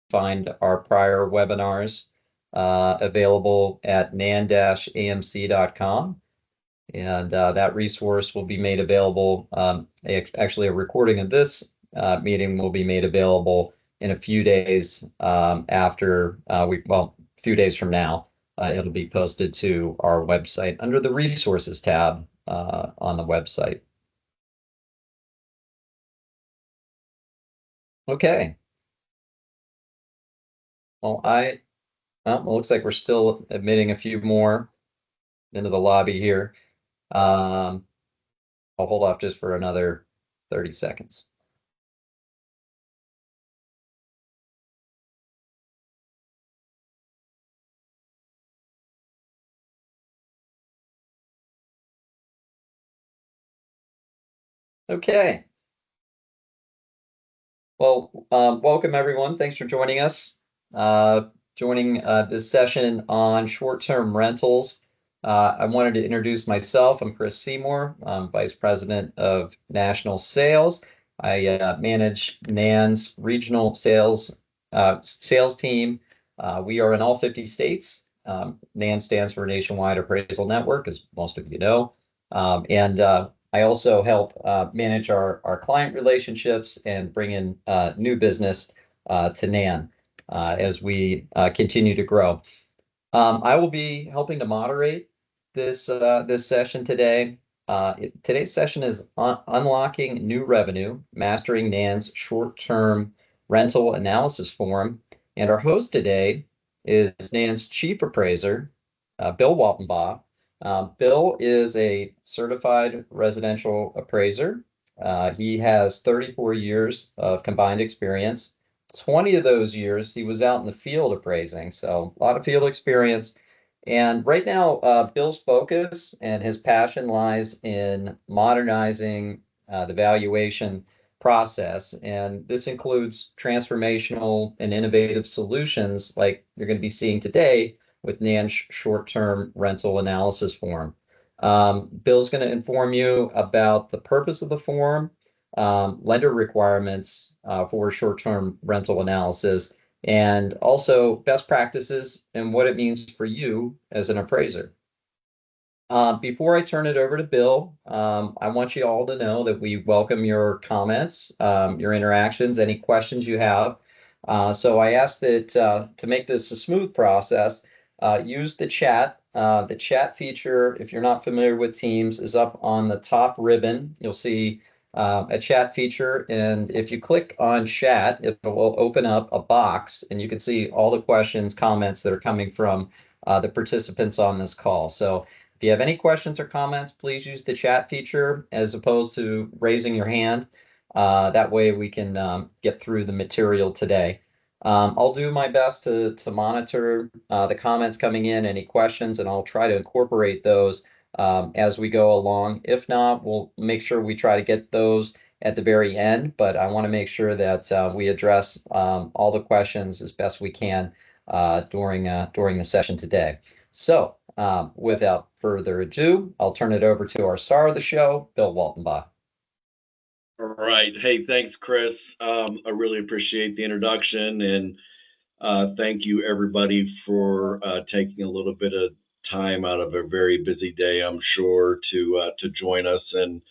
find our prior webinars available at nan-amc.com. And that resource will be made available. Actually, a recording of this meeting will be made available in a few days after a few days from now. It'll be posted to our website under the resources tab on the website. Okay. Well, it looks like we're still admitting a few more into the lobby here. I'll hold off just for another 30 seconds. Okay. Well, welcome everyone. Thanks for joining us. Joining this session on short-term rentals. I wanted to introduce myself. I'm Chris Seymour. I'm Vice President of National Sales. I manage NAN's regional sales team. We are in all 50 states. NAN stands for Nationwide Appraisal Network, as most of you know. I also help manage our client relationships and bring in new business to NAN as we continue to grow. I will be helping to moderate this session today. Today's session is Unlocking New Revenue, Mastering NAN's Short-Term Rental Analysis Forum. And our host today is NAN's Chief Appraiser, Bill Waltenbaugh. Bill is a certified residential appraiser. He has 34 years of combined experience. 20 of those years he was out in the field appraising, so a lot of field experience. And right now, Bill's focus and his passion lies in modernizing the valuation process. And this includes transformational and innovative solutions like you're going to be seeing today with NAN's short-term rental analysis forum. Bill's going to inform you about the purpose of the forum, lender requirements for short-term rental analysis, and also best practices and what it means for you as an appraiser. Before I turn it over to Bill, I want you all to know that we welcome your comments, your interactions, any questions you have. So I ask that to make this a smooth process, use the chat. The chat feature, if you're not familiar with Teams, is up on the top ribbon. You'll see a chat feature, and if you click on chat, it will open up a box, and you can see all the questions, comments that are coming from the participants on this call. So if you have any questions or comments, please use the chat feature as opposed to raising your hand. That way we can get through the material today. I'll do my best to monitor the comments coming in, any questions, and I'll try to incorporate those as we go along. If not, we'll make sure we try to get those at the very end, but I want to make sure that we address all the questions as best we can during the session today. So without further ado, I'll turn it over to our star of the show, Bill Waltenbaugh. All right. Hey, thanks, Chris. I really appreciate the introduction, and thank you, everybody, for taking a little bit of time out of a very busy day, I'm sure, to join us and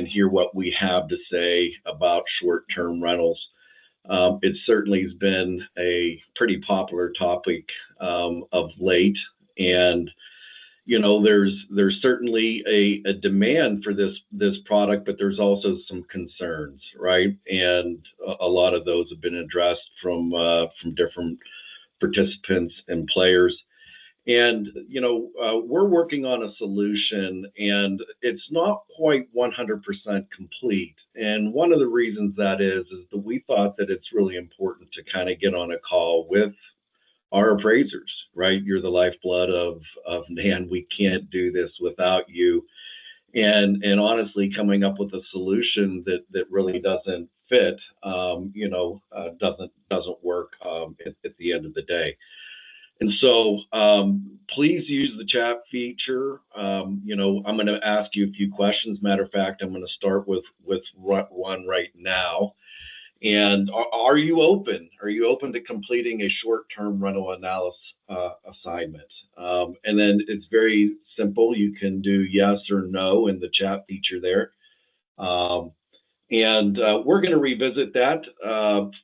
hear what we have to say about short-term rentals. It certainly has been a pretty popular topic of late, and you know, there's certainly a demand for this product, but there's also some concerns, right? And a lot of those have been addressed from different participants and players. And you know, we're working on a solution, and it's not quite 100% complete. And one of the reasons that is that we thought that it's really important to kind of get on a call with our appraisers, right? You're the lifeblood of NAN. We can't do this without you. And honestly, coming up with a solution that really doesn't fit, doesn't work at the end of the day. And so please use the chat feature. I'm going to ask you a few questions. Matter of fact, I'm going to start with one right now. And are you open? Are you open to completing a short-term rental analysis assignment? And then it's very simple. You can do yes or no in the chat feature there. And we're going to revisit that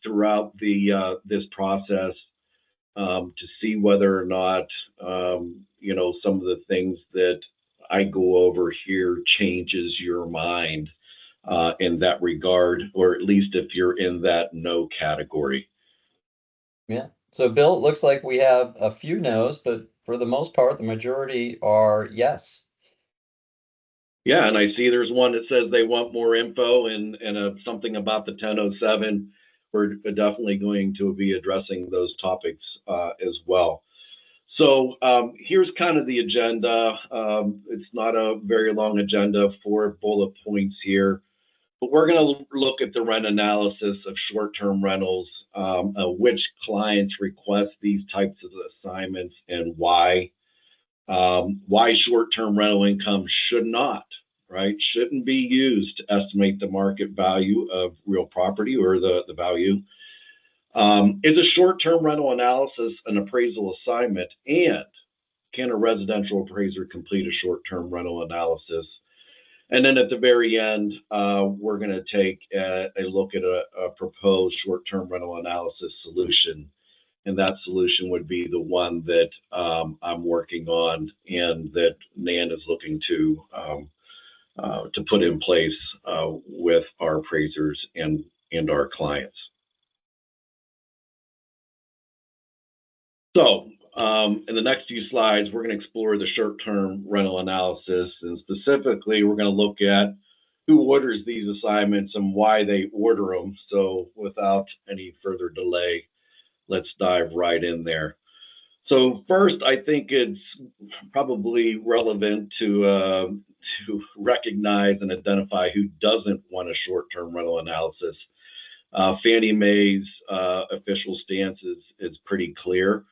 throughout this process to see whether or not some of the things that I go over here changes your mind in that regard, or at least if you're in that no category. Yeah. So Bill, it looks like we have a few no's, but for the most part, the majority are yes. Yeah, and I see there's one that says they want more info and something about the 1007. We're definitely going to be addressing those topics as well. So here's kind of the agenda. It's not a very long agenda, 4 bullet points here, but we're going to look at the rent analysis of short-term rentals, which clients request these types of assignments and why short-term rental income shouldn't be used to estimate the market value of real property or the value. Is a short-term rental analysis an appraisal assignment, and can a residential appraiser complete a short-term rental analysis? And then at the very end, we're going to take a look at a proposed short-term rental analysis solution. And that solution would be the one that I'm working on and that Nan is looking to put in place with our appraisers and our clients. So in the next few slides, we're going to explore the short-term rental analysis, and specifically, we're going to look at who orders these assignments and why they order them. So without any further delay, let's dive right in there. So first, I think it's probably relevant to recognize and identify who doesn't want a short-term rental analysis. Fannie Mae's official stance is pretty clear.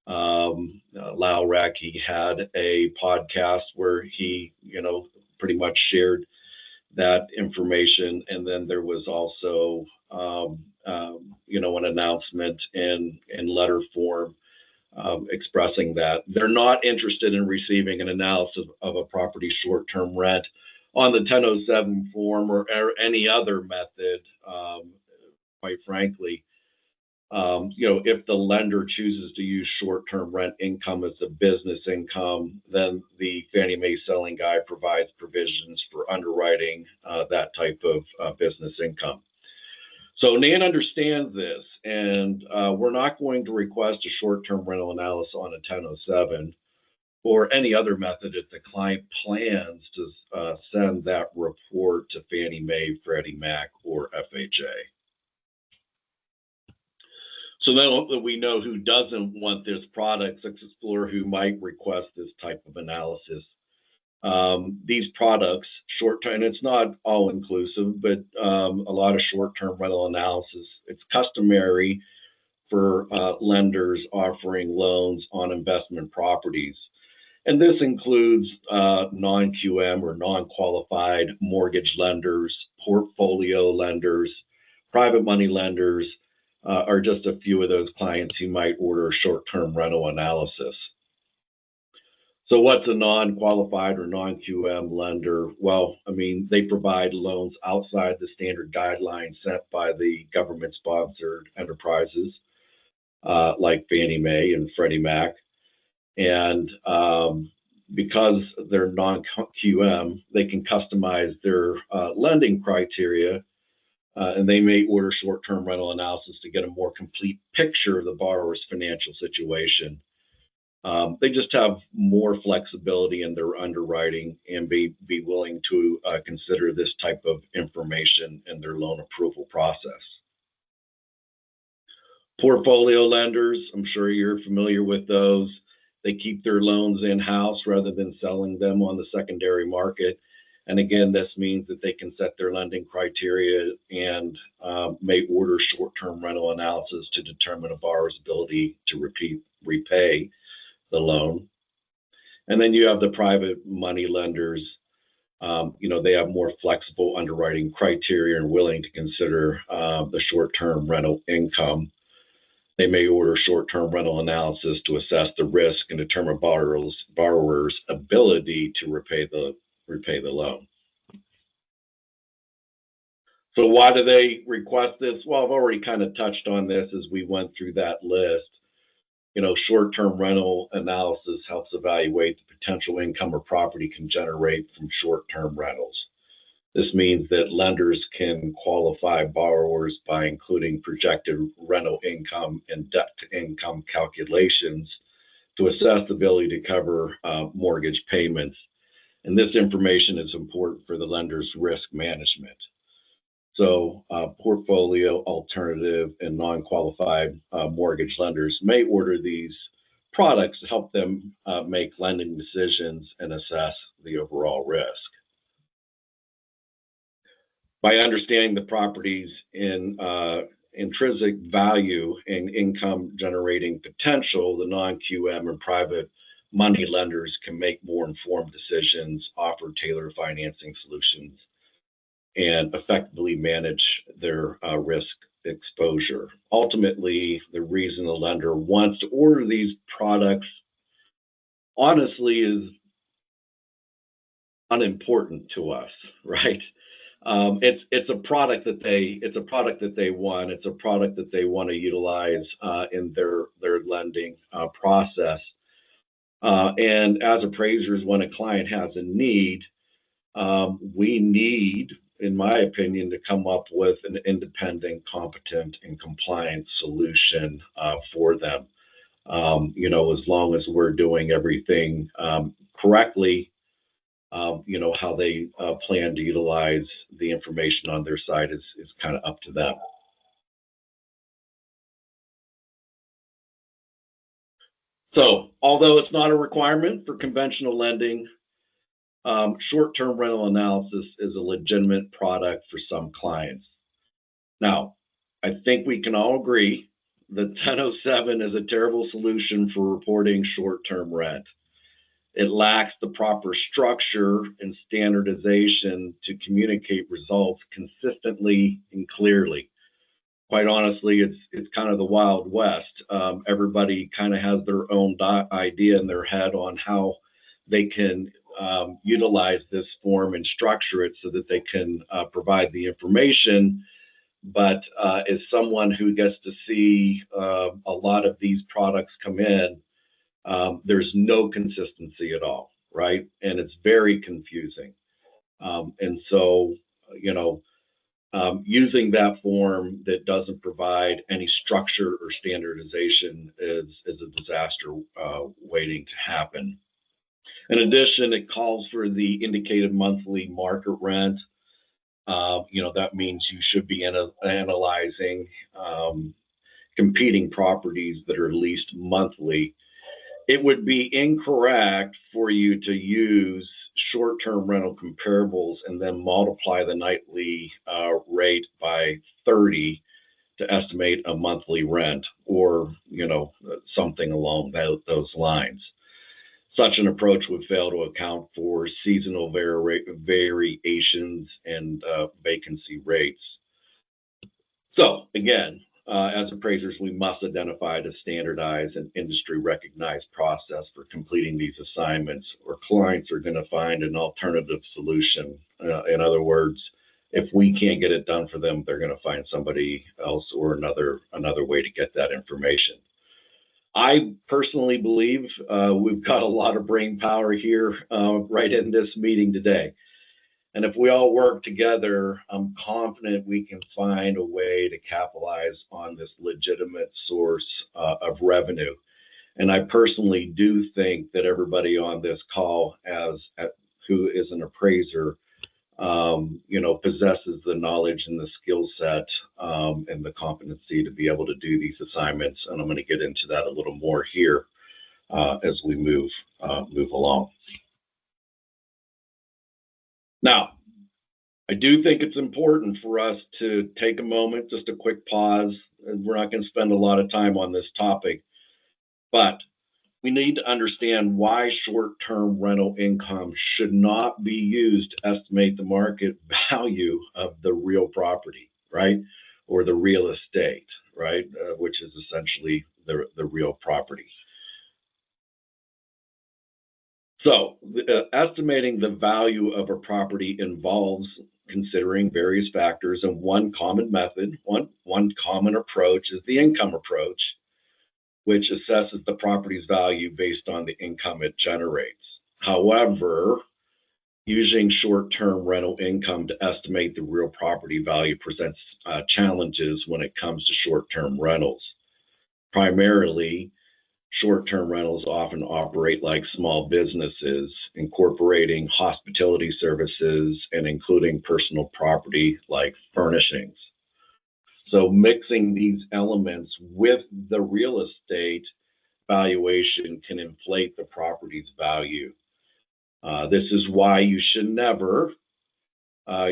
Lyle Racky had a podcast where he, pretty much shared that information, and then there was also, an announcement in letter form expressing that they're not interested in receiving an analysis of a property short-term rent on the 1007 form or any other method, quite frankly. If the lender chooses to use short-term rent income as a business income, then the Fannie Mae selling guide provides provisions for underwriting that type of business income. So Nan understands this, and we're not going to request a short-term rental analysis on a 1007 or any other method if the client plans to send that report to Fannie Mae, Freddie Mac, or FHA. So now that we know who doesn't want this product, let's explore who might request this type of analysis. These products, short-term, and it's not all-inclusive, but a lot of short-term rental analysis, it's customary for lenders offering loans on investment properties. And this includes non-QM or non-qualified mortgage lenders, portfolio lenders, private money lenders, are just a few of those clients who might order a short-term rental analysis. So what's a non-qualified or non-QM lender? Well, they provide loans outside the standard guidelines set by the government-sponsored enterprises like Fannie Mae and Freddie Mac. And because they're non-QM, they can customize their lending criteria, and they may order short-term rental analysis to get a more complete picture of the borrower's financial situation. They just have more flexibility in their underwriting and be willing to consider this type of information in their loan approval process. Portfolio lenders, I'm sure you're familiar with those. They keep their loans in-house rather than selling them on the secondary market. And again, this means that they can set their lending criteria and may order short-term rental analysis to determine a borrower's ability to repay the loan. And then you have the private money lenders. They have more flexible underwriting criteria and willing to consider the short-term rental income. They may order short-term rental analysis to assess the risk and determine borrower's ability to repay the loan. So why do they request this? Well, I've already kind of touched on this as we went through that list. Short-term rental analysis helps evaluate the potential income a property can generate from short-term rentals. This means that lenders can qualify borrowers by including projected rental income and debt-to-income calculations to assess the ability to cover mortgage payments. And this information is important for the lender's risk management. So portfolio, alternative, and non-qualified mortgage lenders may order these products to help them make lending decisions and assess the overall risk. By understanding the property's intrinsic value and income generating potential, the non-QM and private money lenders can make more informed decisions, offer tailored financing solutions, and effectively manage their risk exposure. Ultimately, the reason the lender wants to order these products, honestly, is unimportant to us, right? It's a product that they want. It's a product that they want to utilize in their lending process. And as appraisers, when a client has a need, we need, in my opinion, to come up with an independent, competent, and compliant solution for them. As long as we're doing everything correctly, how they plan to utilize the information on their side is kind of up to them. So, although it's not a requirement for conventional lending, short-term rental analysis is a legitimate product for some clients. Now, I think we can all agree that 1007 is a terrible solution for reporting short-term rent. It lacks the proper structure and standardization to communicate results consistently and clearly. Quite honestly, it's kind of the Wild West. Everybody kind of has their own idea in their head on how they can utilize this form and structure it so that they can provide the information. But as someone who gets to see a lot of these products come in, there's no consistency at all, right? And it's very confusing. And so, using that form that doesn't provide any structure or standardization is a disaster waiting to happen. In addition, it calls for the indicated monthly market rent. That means you should be analyzing competing properties that are leased monthly. It would be incorrect for you to use short-term rental comparables and then multiply the nightly rate by 30 to estimate a monthly rent, or something along those lines. Such an approach would fail to account for seasonal variations and vacancy rates. So again, as appraisers, we must identify a standardized and industry-recognized process for completing these assignments, or clients are going to find an alternative solution. In other words, if we can't get it done for them, they're going to find somebody else or another way to get that information. I personally believe we've got a lot of brain power here right in this meeting today. And if we all work together, I'm confident we can find a way to capitalize on this legitimate source of revenue. And I personally do think that everybody on this call, who is an appraiser, possesses the knowledge and the skill set and the competency to be able to do these assignments. And I'm going to get into that a little more here as we move along. Now, I do think it's important for us to take a moment, just a quick pause. We're not going to spend a lot of time on this topic, but we need to understand why short-term rental income should not be used to estimate the market value of the real property, right? Or the real estate, right? Which is essentially the real property. So estimating the value of a property involves considering various factors, and one common method, one common approach is the income approach, which assesses the property's value based on the income it generates. However, using short-term rental income to estimate the real property value presents challenges when it comes to short-term rentals. Primarily, short-term rentals often operate like small businesses, incorporating hospitality services and including personal property like furnishings. So mixing these elements with the real estate valuation can inflate the property's value. This is why you should never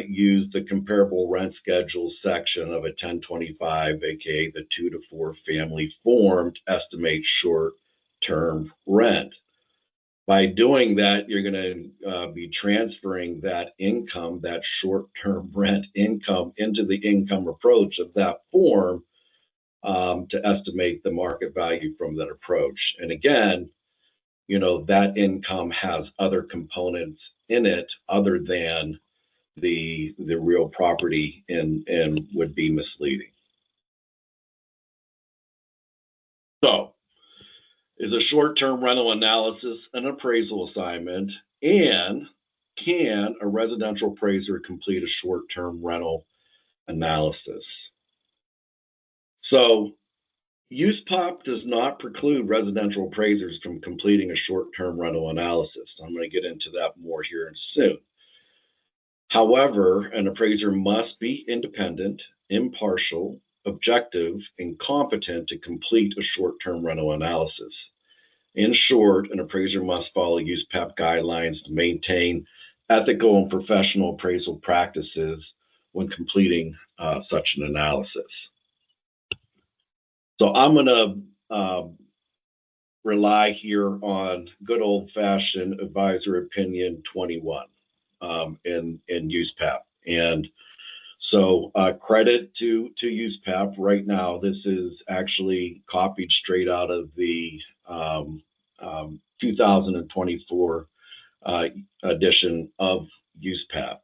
use the comparable rent schedule section of a 1025, aka the 2 to 4 family form, to estimate short-term rent. By doing that, you're going to be transferring that income, that short-term rent income, into the income approach of that form to estimate the market value from that approach. And again, you know, that income has other components in it other than the real property and would be misleading. So, is a short-term rental analysis an appraisal assignment, and can a residential appraiser complete a short-term rental analysis? So, USPOP does not preclude residential appraisers from completing a short-term rental analysis. I'm going to get into that more here soon. However, an appraiser must be independent, impartial, objective, and competent to complete a short-term rental analysis. In short, an appraiser must follow USPAP guidelines to maintain ethical and professional appraisal practices when completing such an analysis. So I'm going to rely here on good old-fashioned advisor opinion 21 in USPAP. And so credit to USPAP. Right now, this is actually copied straight out of the 2024 edition of USPAP.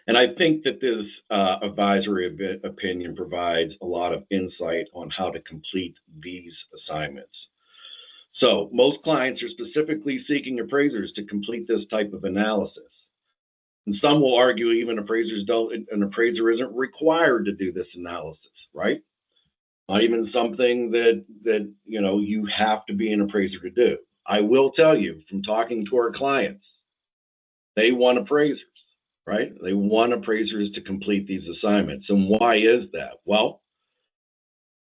And I think that this advisory opinion provides a lot of insight on how to complete these assignments. So most clients are specifically seeking appraisers to complete this type of analysis. And some will argue even appraisers don't, an appraiser isn't required to do this analysis, right? Not even something that you know you have to be an appraiser to do. I will tell you from talking to our clients, they want appraisers, right? They want appraisers to complete these assignments. And why is that? Well,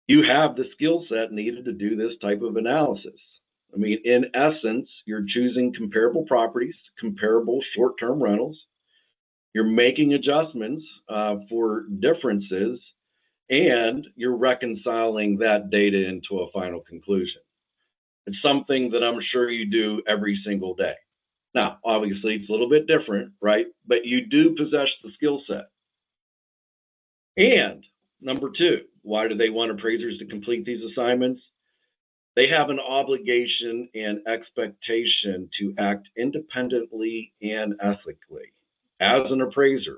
you have the skill set needed to do this type of analysis. I mean, in essence, you're choosing comparable properties, comparable short-term rentals. You're making adjustments for differences, and you're reconciling that data into a final conclusion. It's something that I'm sure you do every single day. Now, obviously, it's a little bit different, right? But you do possess the skill set. And number two, why do they want appraisers to complete these assignments? They have an obligation and expectation to act independently and ethically. As an appraiser,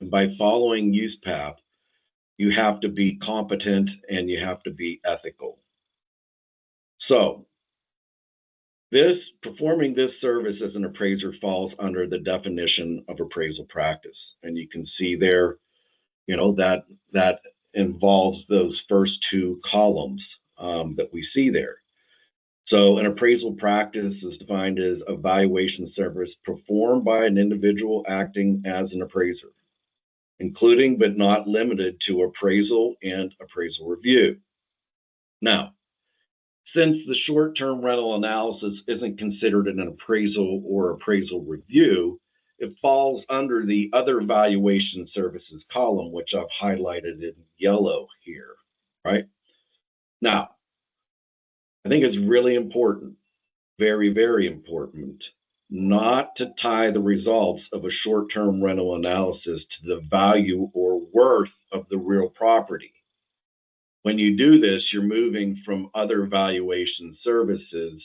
and by following USPAP, you have to be competent and you have to be ethical. So, performing this service as an appraiser falls under the definition of appraisal practice. And you can see there, you know, that involves those first two columns that we see there. So an appraisal practice is defined as a valuation service performed by an individual acting as an appraiser, including but not limited to appraisal and appraisal review. Now, since the short-term rental analysis isn't considered an appraisal or appraisal review, it falls under the other valuation services column, which I've highlighted in yellow here, right? Now, I think it's really important, very, very important, not to tie the results of a short-term rental analysis to the value or worth of the real property. When you do this, you're moving from other valuation services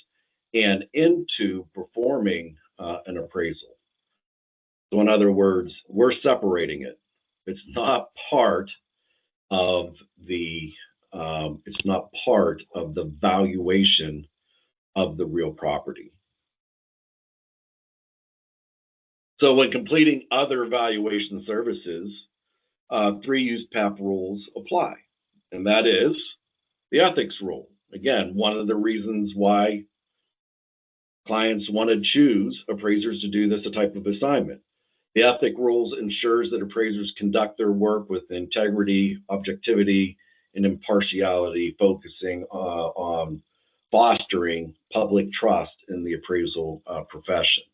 and into performing an appraisal. So in other words, we're separating it. It's not part of the valuation of the real property. So when completing other valuation services, 3 USPAP rules apply, and that is the ethics rule. Again, one of the reasons why clients want to choose appraisers to do this type of assignment. The ethic rules ensures that appraisers conduct their work with integrity, objectivity, and impartiality, focusing on fostering public trust in the appraisal profession.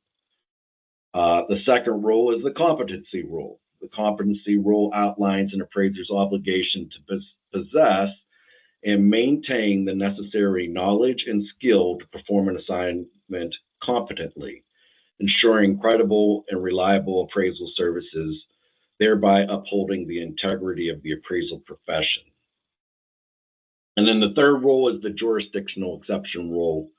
The second rule is the competency rule. The competency rule outlines an appraiser's obligation to possess and maintain the necessary knowledge and skill to perform an assignment competently, ensuring credible and reliable appraisal services, thereby upholding the integrity of the appraisal profession. And then the third rule is the jurisdictional exception rule,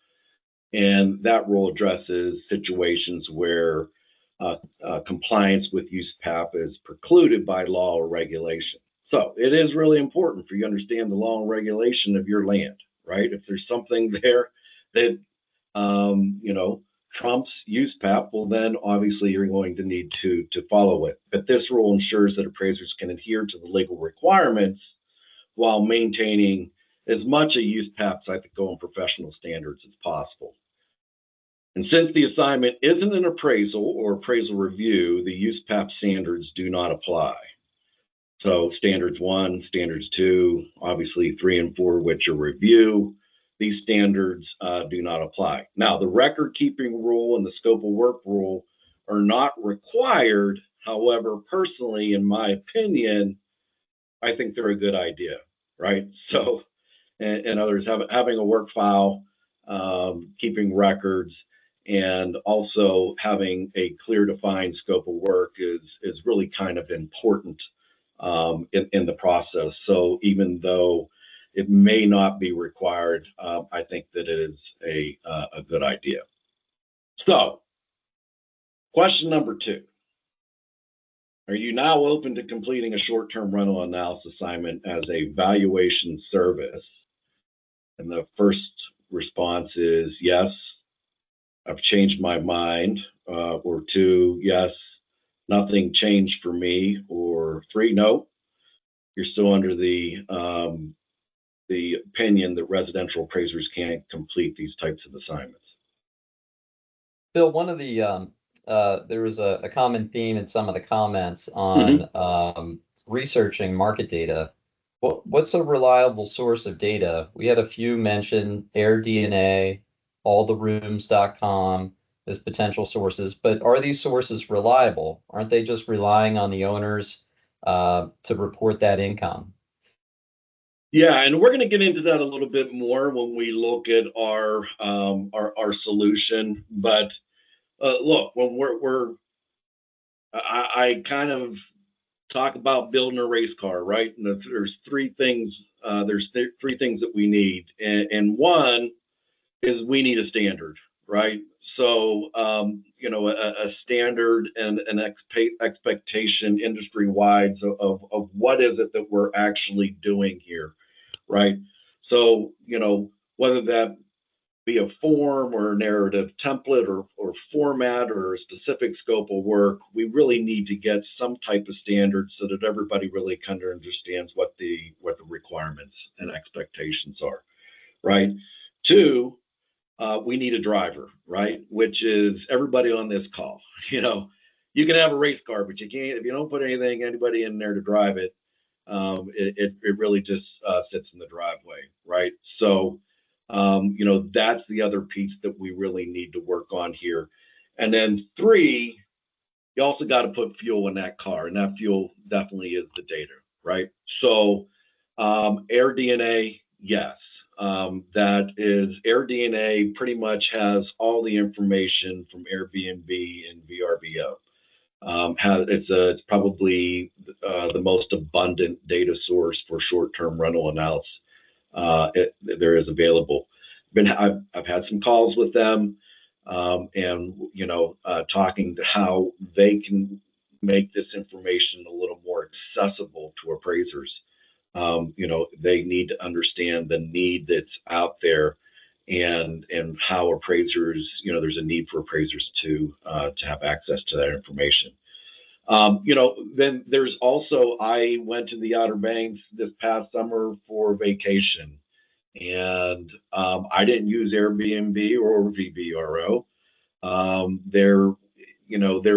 and that rule addresses situations where compliance with USPAP is precluded by law or regulation. So it is really important for you to understand the law and regulation of your land, right? If there's something there that trumps USPAP, well, then obviously you're going to need to follow it. But this rule ensures that appraisers can adhere to the legal requirements while maintaining as much a USPAP's ethical and professional standards as possible. And since the assignment isn't an appraisal or appraisal review, the USPAP standards do not apply. So standards 1, standards 2, obviously 3 and 4, which are review, these standards do not apply. Now, the record keeping rule and the scope of work rule are not required. However, personally, in my opinion, I think they're a good idea, right? So, and others having a work file, keeping records, and also having a clear defined scope of work is really kind of important in the process. So even though it may not be required, I think that it is a good idea. So question number 2. Are you now open to completing a short-term rental analysis assignment as a valuation service? And the first response is yes, I've changed my mind, or 2, yes, nothing changed for me, or 3, no, you're still under the opinion that residential appraisers can't complete these types of assignments. Bill, one of the there was a common theme in some of the comments on researching market data. What's a reliable source of data? We had a few mention AirDNA, alltherooms.com as potential sources, but are these sources reliable? Aren't they just relying on the owners to report that income? Yeah, and we're going to get into that a little bit more when we look at our solution. But look, when I kind of talk about building a race car, right? And there's 3 things. There's 3 things that we need, and one is we need a standard, right? So a standard and an expectation industry wide of what is it that we're actually doing here, right? So whether that be a form or a narrative template or format or a specific scope of work, we really need to get some type of standard so that everybody really kind of understands what the requirements and expectations are, right? 2, we need a driver, right? Which is everybody on this call. You can have a race car, but you can't, if you don't put anybody in there to drive it, it really just sits in the driveway, right? So, that's the other piece that we really need to work on here. And then 3, you also got to put fuel in that car, and that fuel definitely is the data, right? So, AirDNA, yes. that is AirDNA pretty much has all the information from Airbnb and VRBO. It's probably the most abundant data source for short-term rental analysis there is available. I've had some calls with them, and talking to how they can make this information a little more accessible to appraisers. They need to understand the need that's out there, and how appraisers, there's a need for appraisers to have access to that information. Then there's also, I went to the Outer Banks this past summer for vacation, and I didn't use Airbnb or VBRO. There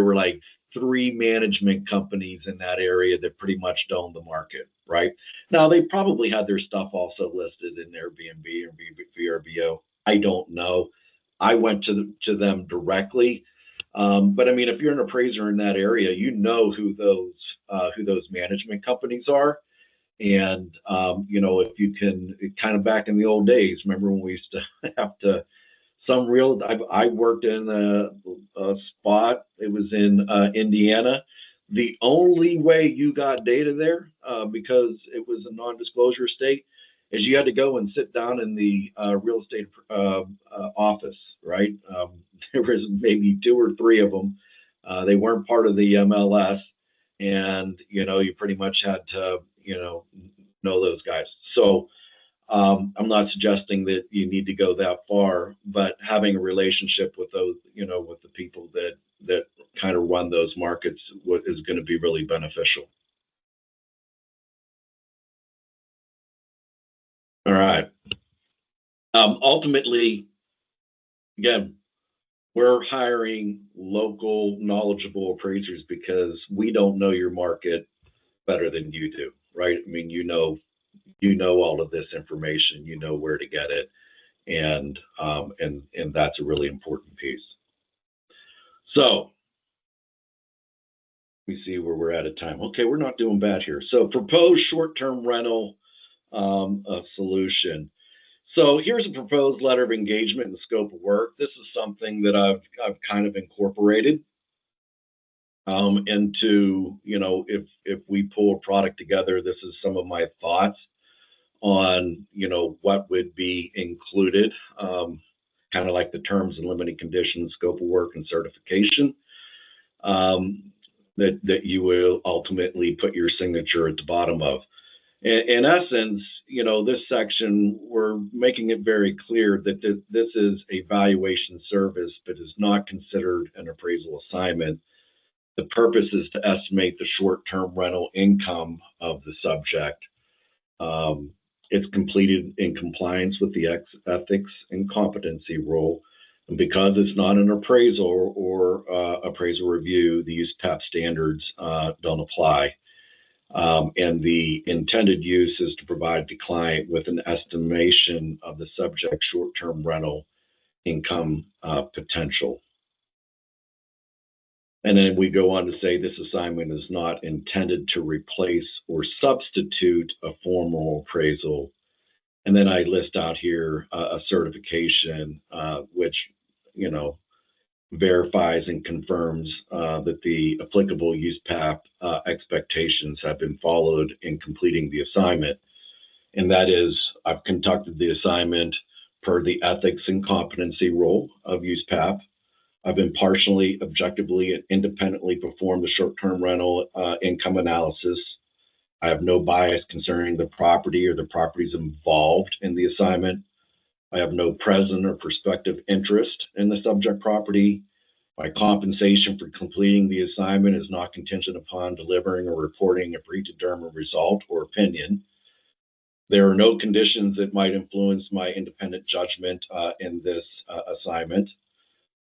were like 3 management companies in that area that pretty much owned the market, right? Now, they probably had their stuff also listed in Airbnb or VRBO. I don't know. I went to them directly. But I mean, if you're an appraiser in that area, you know who those management companies are. And, if you can, kind of back in the old days, remember when we used to have to, I worked in a spot, it was in Indiana. The only way you got data there, because it was a non-disclosure state, is you had to go and sit down in the real estate office, right? There was maybe 2 or 3 of them. They weren't part of the MLS, and you pretty much had to know those guys. So I'm not suggesting that you need to go that far, but having a relationship with those, with the people that kind of run those markets is going to be really beneficial. All right. Ultimately, again, we're hiring local, knowledgeable appraisers because we don't know your market better than you do, right? I mean, you know all of this information, you know where to get it, and that's a really important piece. So let me see where we're at time. Okay, we're not doing bad here. So proposed short-term rental solution. So here's a proposed letter of engagement and scope of work. This is something that I've kind of incorporated into, if we pull a product together, this is some of my thoughts on, what would be included, kind of like the terms and limiting conditions, scope of work, and certification, that you will ultimately put your signature at the bottom of. In essence, this section, we're making it very clear that this is a valuation service, but is not considered an appraisal assignment. The purpose is to estimate the short-term rental income of the subject. It's completed in compliance with the ethics and competency rule. And because it's not an appraisal or appraisal review, the USPAP standards don't apply. And the intended use is to provide the client with an estimation of the subject short-term rental income potential. And then we go on to say this assignment is not intended to replace or substitute a formal appraisal. And then I list out here a certification, which, verifies and confirms that the applicable USPAP expectations have been followed in completing the assignment. And that is, I've conducted the assignment per the ethics and competency rule of USPAP. I've impartially, objectively, and independently performed the short-term rental income analysis. I have no bias concerning the property or the properties involved in the assignment. I have no present or prospective interest in the subject property. My compensation for completing the assignment is not contingent upon delivering or reporting a predetermined result or opinion. There are no conditions that might influence my independent judgment in this assignment.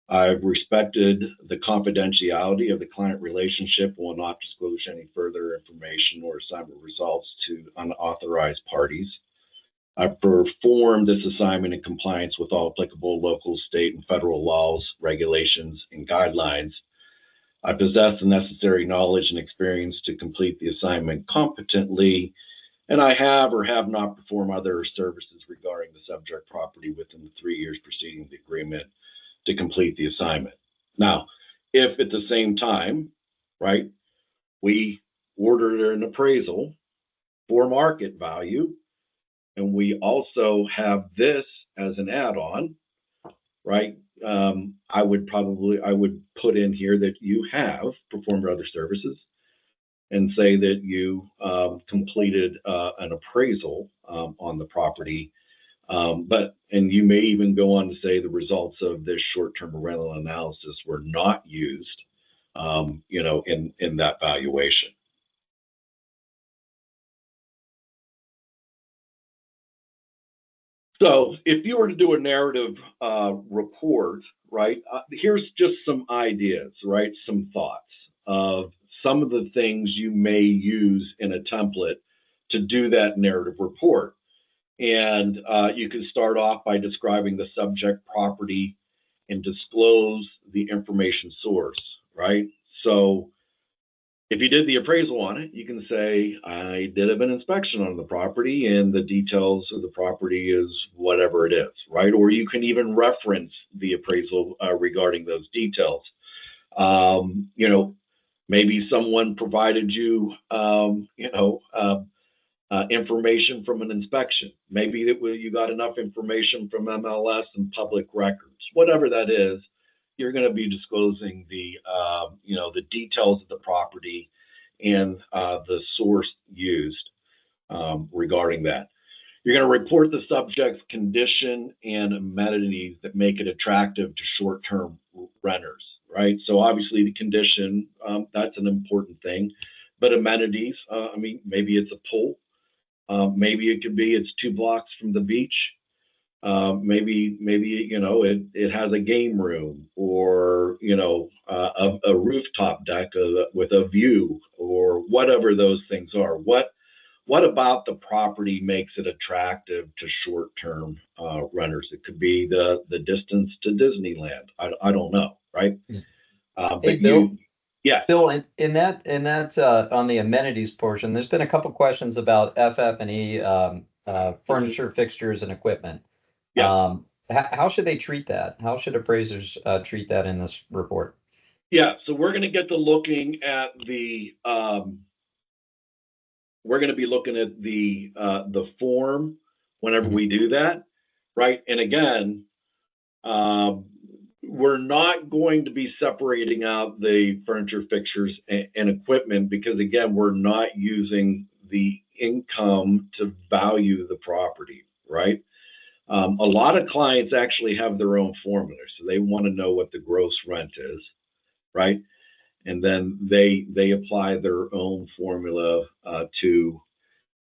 I've respected the confidentiality of the client relationship and will not disclose any further information or assignment results to unauthorized parties. I've performed this assignment in compliance with all applicable local, state, and federal laws, regulations, and guidelines. I possess the necessary knowledge and experience to complete the assignment competently, and I have or have not performed other services regarding the subject property within the 3 years preceding the agreement to complete the assignment. Now, if at the same time, right, we ordered an appraisal for market value, and we also have this as an add-on, right? I would put in here that you have performed other services and say that you completed an appraisal on the property. And you may even go on to say the results of this short-term rental analysis were not used, in that valuation. So if you were to do a narrative report, right, here's just some ideas, right, some thoughts of some of the things you may use in a template to do that narrative report. And you can start off by describing the subject property and disclose the information source, right? So if you did the appraisal on it, you can say, I did an inspection on the property and the details of the property is whatever it is, right? Or you can even reference the appraisal regarding those details. Maybe someone provided you, information from an inspection. Maybe you got enough information from MLS and public records. Whatever that is, you're going to be disclosing the details of the property and the source used regarding that. You're going to report the subject's condition and amenities that make it attractive to short-term renters, right? So obviously the condition, that's an important thing, but amenities, maybe it's a pool. Maybe it could be it's 2 blocks from the beach. Maybe it has a game room or a rooftop deck with a view or whatever those things are. What about the property makes it attractive to short-term renters? It could be the distance to Disneyland. I don't know, right? Hey, Bill. Yeah. Bill, in that on the amenities portion, there's been a couple questions about FF&E, furniture, fixtures, and equipment. Yeah. How should they treat that? How should appraisers treat that in this report? Yeah, so we're going to get to looking at the form whenever we do that, right? And again, we're not going to be separating out the furniture, fixtures, and equipment because, again, we're not using the income to value the property, right? A lot of clients actually have their own formula, so they want to know what the gross rent is, right? And then they apply their own formula to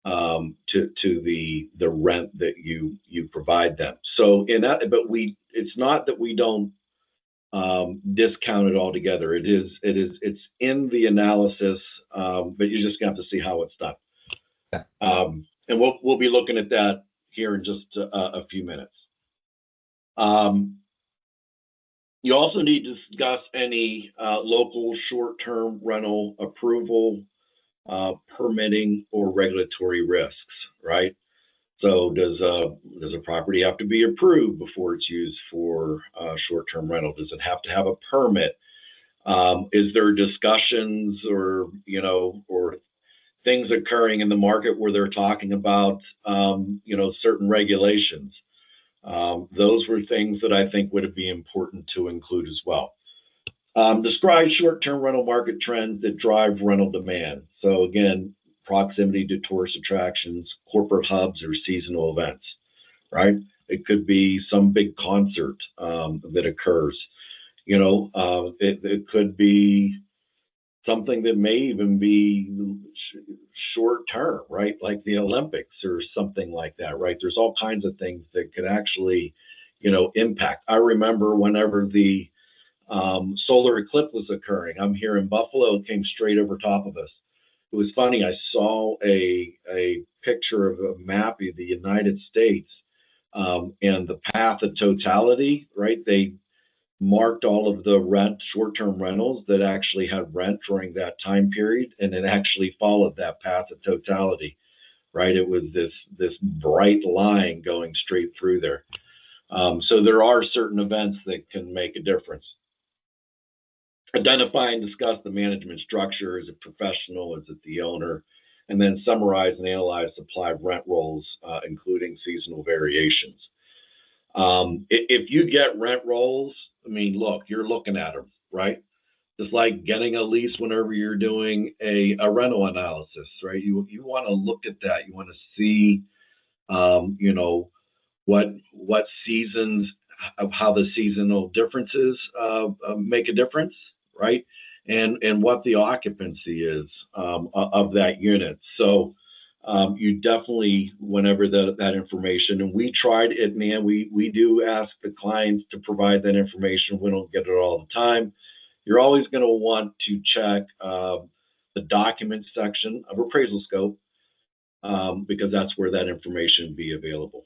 the rent that you provide them. So it's not that we don't discount it altogether. It's in the analysis, but you just have to see how it's done. Okay. And we'll be looking at that here in just a few minutes. You also need to discuss any local short-term rental approval, permitting, or regulatory risks, right? So does a property have to be approved before it's used for short-term rental? Does it have to have a permit? Is there discussions or things occurring in the market where they're talking about certain regulations? Those were things that I think would be important to include as well. Describe short-term rental market trends that drive rental demand. So again, proximity to tourist attractions, corporate hubs, or seasonal events, right? It could be some big concert that occurs. It could be something that may even be short term, right? Like the Olympics or something like that, right? There's all kinds of things that could actually, impact. I remember whenever the solar eclipse was occurring, I'm here in Buffalo, it came straight over top of us. It was funny. I saw a picture of a map of the United States and the path of totality, right? They marked all of the short-term rentals that actually had rent during that time period, and it actually followed that path of totality. right? It was this bright line going straight through there. So there are certain events that can make a difference. Identify and discuss the management structure. Is it professional? Is it the owner? And then summarize and analyze supply of rent rolls, including seasonal variations. If you get rent rolls, I mean, look, you're looking at them, right? Just like getting a lease whenever you're doing a rental analysis, right? You want to look at that. You want to see, you know, what seasons, how the seasonal differences make a difference, right? And what the occupancy is of that unit. So you definitely, whenever that information, and we tried it, man, we do ask the clients to provide that information. We don't get it all the time. You're always going to want to check the document section of appraisal scope because that's where that information will be available.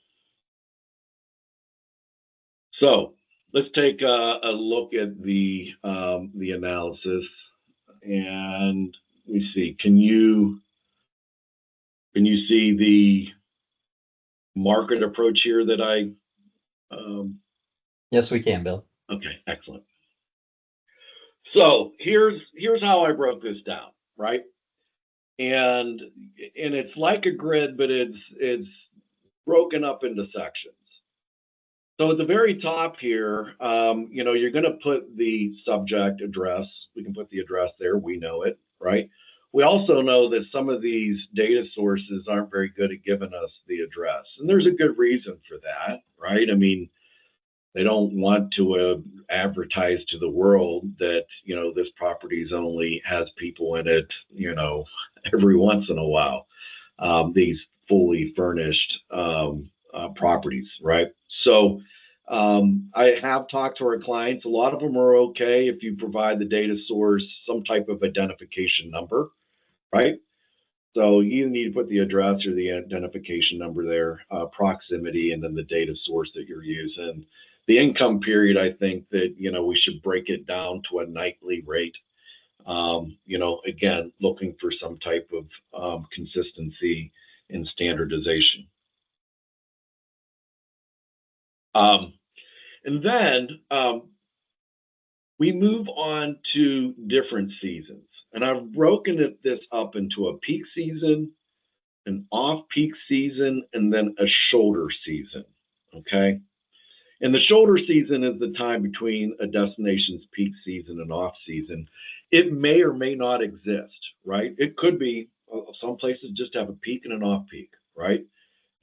So let's take a look at the analysis, and let me see. Can you see the market approach here that I? Yes, we can, Bill. Okay, excellent. So here's how I broke this down, right? And it's like a grid, but it's broken up into sections. So at the very top here, you know, you're going to put the subject address. We can put the address there. We know it, right? We also know that some of these data sources aren't very good at giving us the address. And there's a good reason for that, right? I mean, they don't want to advertise to the world that, you know, this property only has people in it, you know, every once in a while. These fully furnished properties, right? So I have talked to our clients. A lot of them are okay if you provide the data source some type of identification number, right? So you need to put the address or the identification number there, proximity, and then the data source that you're using. The income period, I think that, you know, we should break it down to a nightly rate. You know, again, looking for some type of consistency and standardization. And then we move on to different seasons. And I've broken this up into a peak season, an off-peak season, and then a shoulder season, okay? And the shoulder season is the time between a destination's peak season and off-season. It may or may not exist, right? It could be, some places just have a peak and an off-peak, right?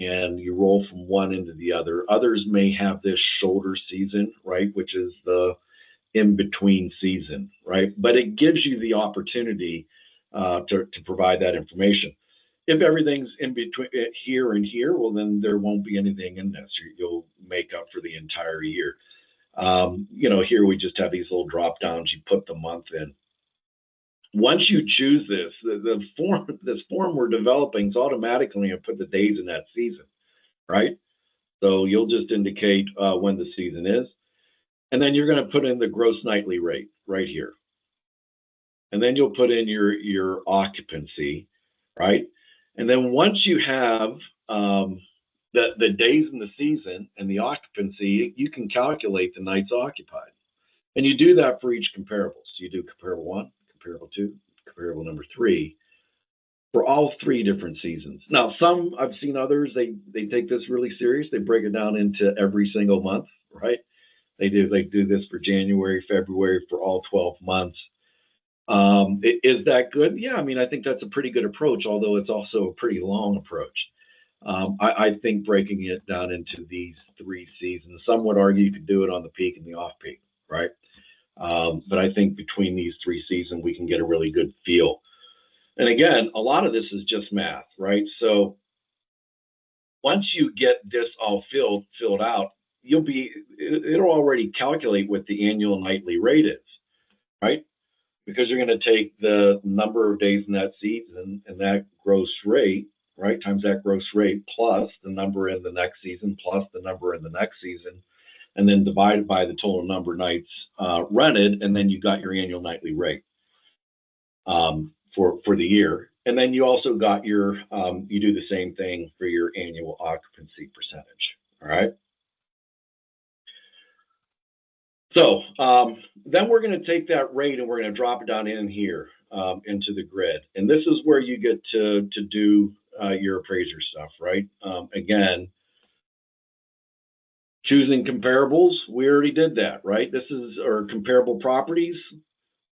And you roll from one into the other. Others may have this shoulder season, right, which is the in-between season, right? But it gives you the opportunity to provide that information. If everything's in between here and here, well, then there won't be anything in this. You'll make up for the entire year. You know, here we just have these little drop downs. You put the month in. Once you choose this, this form we're developing is automatically going to put the days in that season, right? So you'll just indicate when the season is. And then you're going to put in the gross nightly rate right here. And then you'll put in your occupancy, right? And then once you have the days in the season and the occupancy, you can calculate the nights occupied. And you do that for each comparable. So you do comparable 1, comparable 2, comparable number 3 for all 3 different seasons. Now, some I've seen others, they take this really serious. They break it down into every single month, right? They do this for January, February, for all 12 months. Is that good? Yeah, I mean, I think that's a pretty good approach, although it's also a pretty long approach. I think breaking it down into these 3 seasons, some would argue you could do it on the peak and the off peak, right? But I think between these 3 seasons, we can get a really good feel. And again, a lot of this is just math, right? So once you get this all filled out, it'll already calculate what the annual nightly rate is, right? Because you're going to take the number of days in that season and that gross rate, right, times that gross rate plus the number in the next season plus the number in the next season, and then divided by the total number of nights rented, and then you got your annual nightly rate for the year. And then you also got your, you do the same thing for your annual occupancy percentage. All right. So then we're going to take that rate and we're going to drop it down in here into the grid. And this is where you get to do your appraiser stuff, right? Again, choosing comparables, we already did that, right? This is our comparable properties.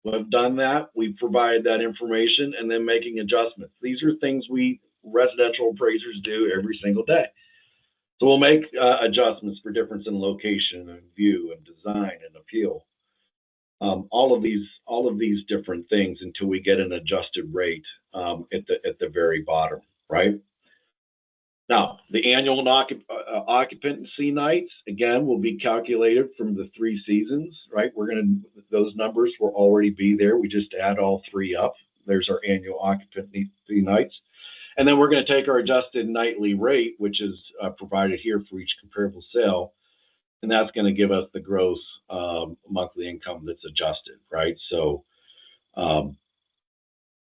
We've done that. We provided that information and then making adjustments. These are things we residential appraisers do every single day. So we'll make adjustments for difference in location and view and design and appeal. All of these different things until we get an adjusted rate at the very bottom, right? Now, the annual occupancy nights again will be calculated from the 3 seasons, right? Those numbers will already be there. We just add all 3 up. There's our annual occupancy nights. And then we're going to take our adjusted nightly rate, which is provided here for each comparable sale, and that's going to give us the gross monthly income that's adjusted, right? So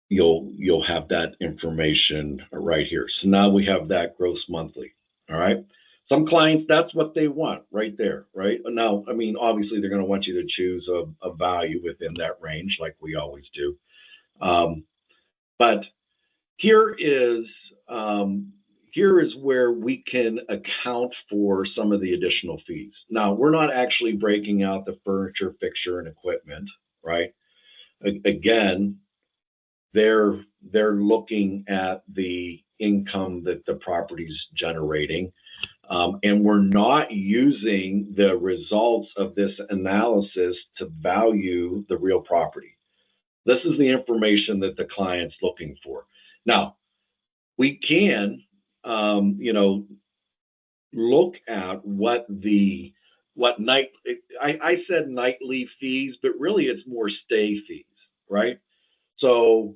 you'll have that information right here. So now we have that gross monthly. All right. Some clients, that's what they want right there, right? Now, I mean, obviously they're going to want you to choose a value within that range, like we always do. But here is where we can account for some of the additional fees. Now, we're not actually breaking out the furniture, fixture, and equipment, right? Again, they're looking at the income that the property's generating, and we're not using the results of this analysis to value the real property. This is the information that the client's looking for. Now, we can, look at what I said nightly fees, but really it's more stay fees, right? So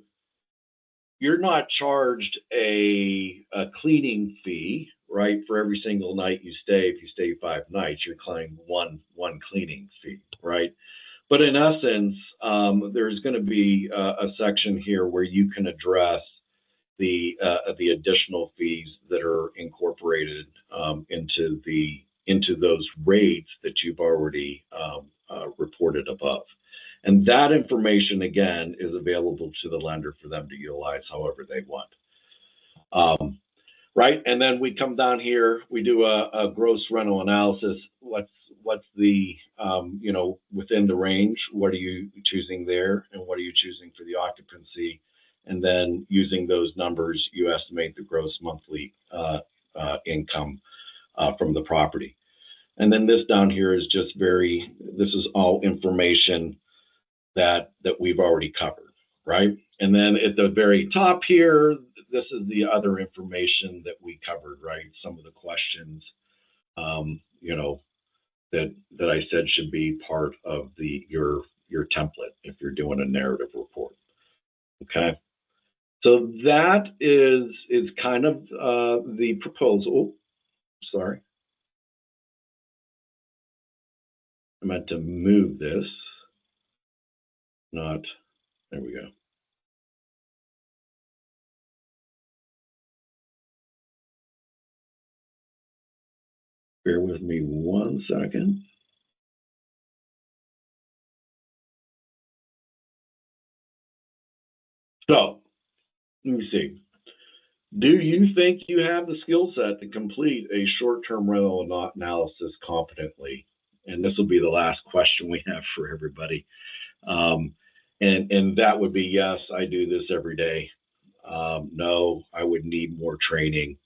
you're not charged a cleaning fee, right, for every single night you stay. If you stay 5 nights, you're claiming one cleaning fee, right? But in essence, there's going to be a section here where you can address the additional fees that are incorporated into those rates that you've already reported above. And that information, again, is available to the lender for them to utilize however they want. Right? And then we come down here, we do a gross rental analysis. What's the, within the range? What are you choosing there? And what are you choosing for the occupancy? And then using those numbers, you estimate the gross monthly income from the property. And then this down here is just this is all information that we've already covered, right? And then at the very top here, this is the other information that we covered, right? Some of the questions, that I said should be part of your template if you're doing a narrative report. Okay. So that is kind of the proposal. Sorry. I meant to move this. There we go. Bear with me 1 second. So, let me see. Do you think you have the skill set to complete a short-term rental analysis competently? And this will be the last question we have for everybody. And that would be yes, I do this every day. No, I would need more training.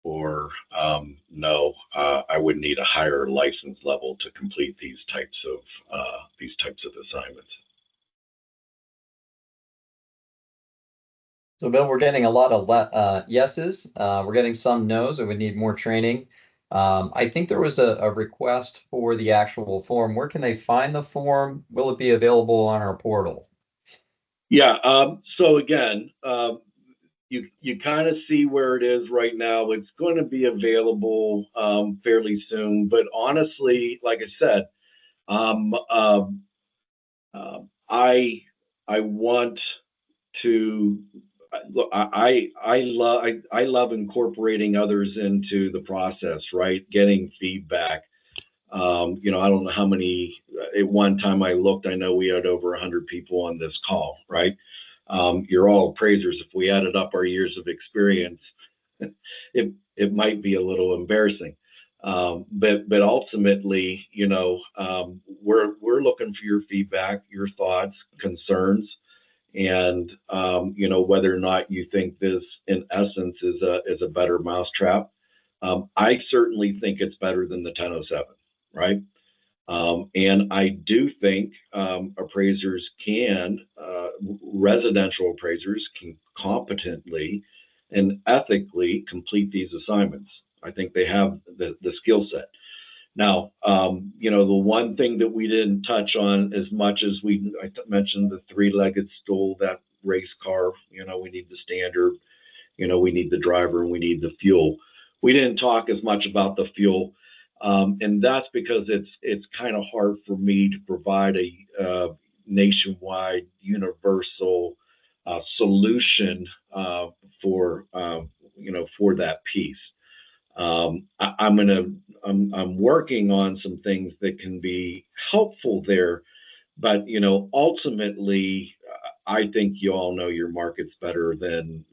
Or no, I would need a higher license level to complete these types of assignments. So, Bill, we're getting a lot of yeses. We're getting some no's, and we need more training. I think there was a request for the actual form. Where can they find the form? Will it be available on our portal? Yeah. So again, you kind of see where it is right now. It's going to be available fairly soon. But honestly, like I said, I want to look, I love incorporating others into the process, right? Getting feedback. I don't know how many. At one time I looked, I know we had over 100 people on this call, right? You're all appraisers. If we added up our years of experience, it might be a little embarrassing. But ultimately, we're looking for your feedback, your thoughts, concerns, and whether or not you think this, in essence, is a better mousetrap. I certainly think it's better than the 1007, right? And I do think appraisers residential appraisers can competently and ethically complete these assignments. I think they have the skill set. Now, the one thing that we didn't touch on as much as I mentioned the three-legged stool, that race car, we need the standard, we need the driver, and we need the fuel. We didn't talk as much about the fuel. And that's because it's kind of hard for me to provide a nationwide universal solution for that piece. I'm working on some things that can be helpful there, but ultimately, I think you all know your markets better than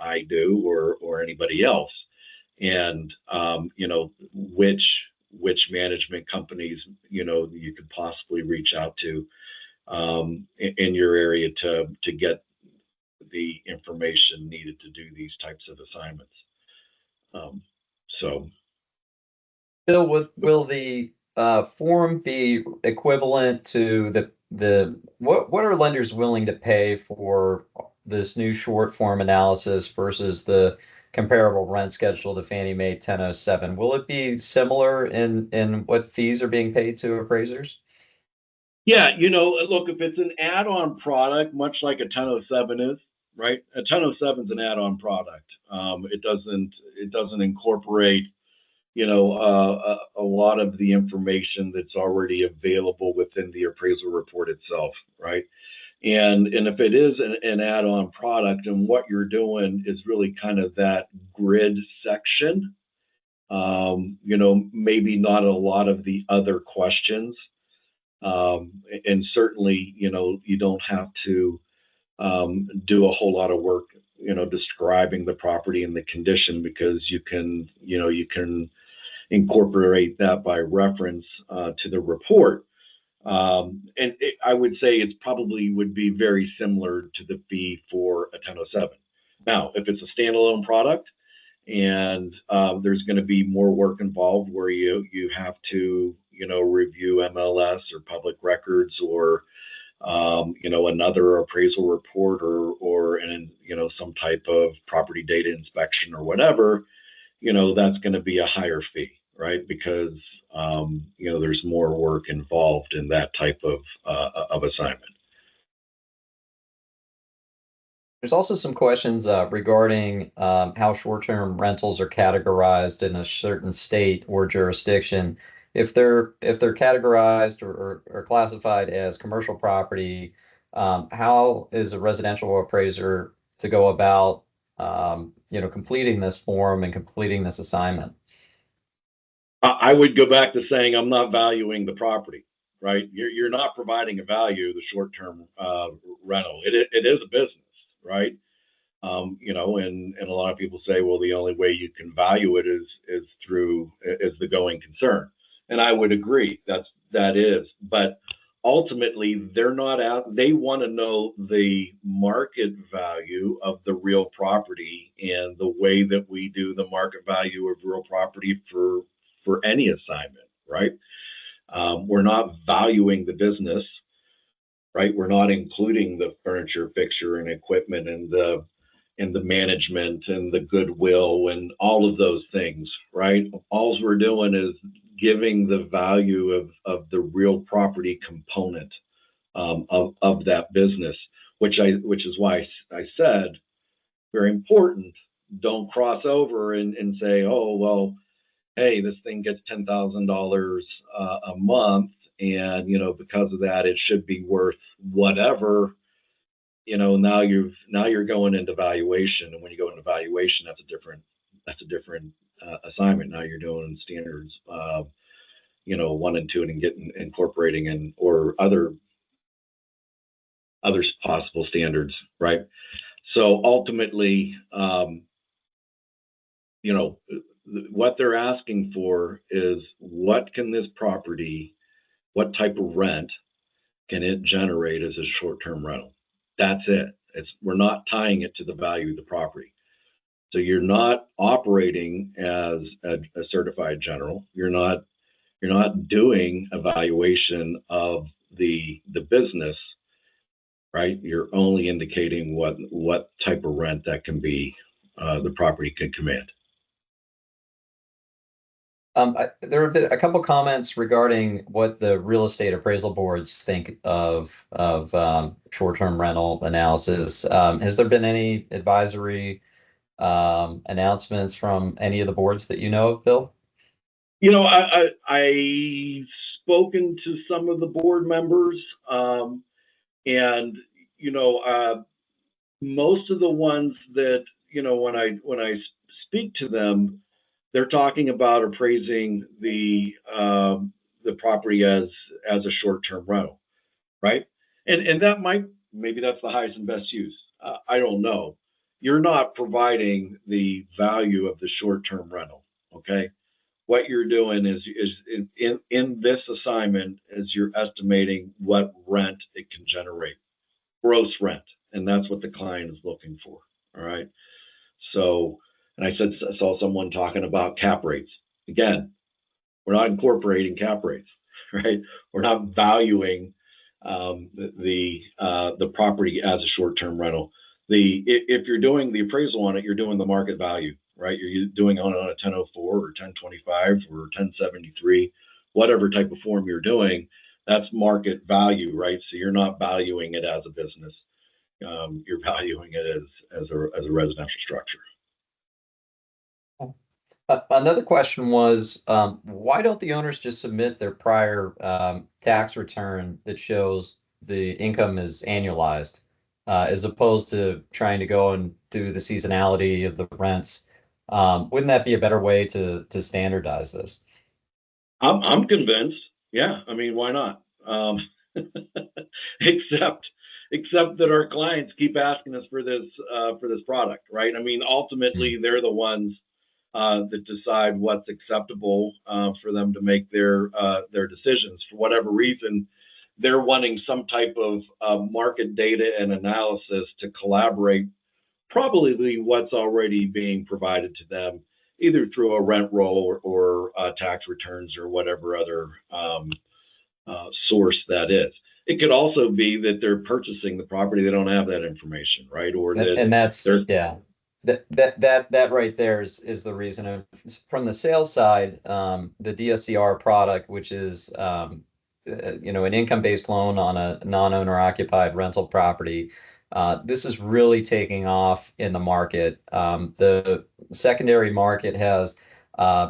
I do or anybody else, and which management companies you could possibly reach out to in your area to get the information needed to do these types of assignments. So, Bill, will the form be equivalent to what are lenders willing to pay for this new short form analysis versus the comparable rent schedule to Fannie Mae 1007? Will it be similar in what fees are being paid to appraisers? yeah, look, if it's an add-on product, much like a 1007 is, right? A 1007 is an add-on product. It doesn't incorporate a lot of the information that's already available within the appraisal report itself, right? And if it is an add-on product, and what you're doing is really kind of that grid section, maybe not a lot of the other questions. And certainly, you don't have to do a whole lot of work, describing the property and the condition, because you can incorporate that by reference to the report. I would say it probably would be very similar to the fee for a 1007. Now, if it's a standalone product and there's going to be more work involved where you have to, review MLS or public records or, another appraisal report or some type of property data inspection or whatever, that's going to be a higher fee, right? Because there's more work involved in that type of assignment. There's also some questions regarding how short-term rentals are categorized in a certain state or jurisdiction. If they're categorized or classified as commercial property, how is a residential appraiser to go about completing this form and completing this assignment? I would go back to saying I'm not valuing the property, right? You're not providing a value, the short-term rental. It is a business, right? And a lot of people say, well, the only way you can value it is the going concern, and I would agree that is, but ultimately they're not out. They want to know the market value of the real property, and the way that we do the market value of real property for any assignment, right? We're not valuing the business, right? We're not including the furniture, fixture, and equipment, and the management and the goodwill and all of those things, right? All we're doing is giving the value of the real property component of that business, which is why I said, very important, don't cross over and say, oh, well, hey, this thing gets $10,000 a month, and because of that, it should be worth whatever. now you're going into valuation, and when you go into valuation, that's a different assignment. Now you're doing standards, 1 and 2, and getting incorporating and or other possible standards, right? So ultimately, what they're asking for is what type of rent can it generate as a short-term rental? That's it. We're not tying it to the value of the property. So you're not operating as a certified general. You're not doing evaluation of the business, right? You're only indicating what type of rent that can be, the property can command. There have been a couple comments regarding what the real estate appraisal boards think of short-term rental analysis. Has there been any advisory announcements from any of the boards that you know of, Bill? I've spoken to some of the board members, and most of the ones that when I speak to them, they're talking about appraising the property as a short-term rental, right? And maybe that's the highest and best use. I don't know. You're not providing the value of the short-term rental, okay? What you're doing is in this assignment is you're estimating what rent it can generate, gross rent, and that's what the client is looking for. All right. So, and I saw someone talking about cap rates. Again, we're not incorporating cap rates, right? We're not valuing the property as a short-term rental. If you're doing the appraisal on it, you're doing the market value, right? You're doing on a 1004 or 1025 or 1073, whatever type of form you're doing. That's market value, right? So you're not valuing it as a business. You're valuing it as a residential structure. Another question was, why don't the owners just submit their prior tax return that shows the income is annualized, as opposed to trying to go and do the seasonality of the rents? Wouldn't that be a better way to standardize this? I'm convinced. Yeah, I mean, why not? Except that our clients keep asking us for this product, right? I mean, ultimately, they're the ones that decide what's acceptable for them to make their decisions. For whatever reason, they're wanting some type of market data and analysis to collaborate probably what's already being provided to them, either through a rent roll or tax returns or whatever other source that is. It could also be that they're purchasing the property, they don't have that information, right? Or that And that's, yeah, that right there is the reason. From the sales side, the DSCR product, which is an income-based loan on a non-owner occupied rental property, this is really taking off in the market. The secondary market has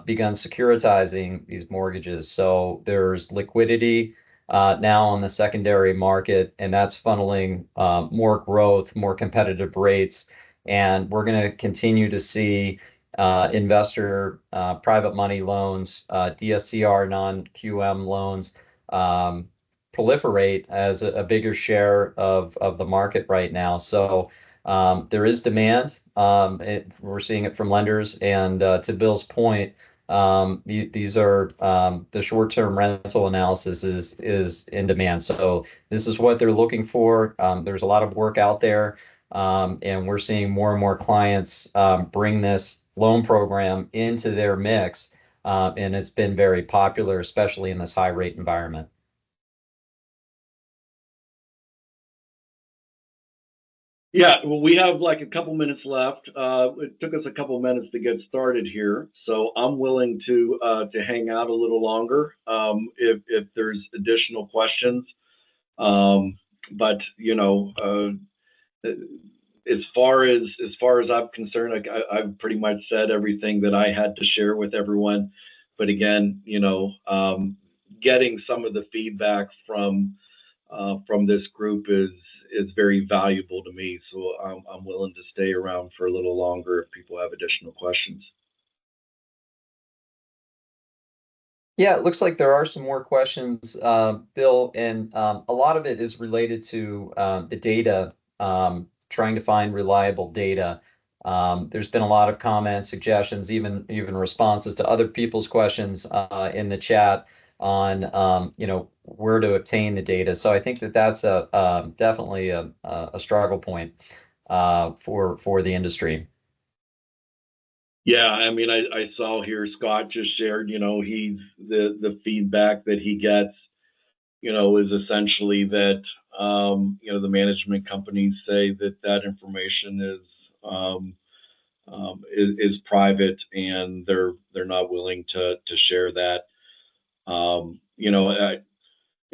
begun securitizing these mortgages, so there's liquidity now on the secondary market, and that's funneling more growth, more competitive rates. And we're going to continue to see investor private money loans, DSCR non-QM loans proliferate as a bigger share of the market right now. So there is demand. We're seeing it from lenders. And to Bill's point, these are the short-term rental analysis is in demand. So this is what they're looking for. There's a lot of work out there. And we're seeing more and more clients bring this loan program into their mix. And it's been very popular, especially in this high rate environment. Yeah, well, we have like a couple minutes left. It took us a couple minutes to get started here, so I'm willing to hang out a little longer if there's additional questions. But as far as I'm concerned, I've pretty much said everything that I had to share with everyone. But again, getting some of the feedback from from this group is very valuable to me. So I'm willing to stay around for a little longer if people have additional questions. Yeah, it looks like there are some more questions, Bill, and a lot of it is related to the data, trying to find reliable data. There's been a lot of comments, suggestions, even responses to other people's questions in the chat on where to obtain the data. So I think that that's definitely a struggle point for the industry. Yeah, I mean, I saw here Scott just shared, he's the feedback that he gets, is essentially that, the management companies say that that information is private and they're not willing to share that.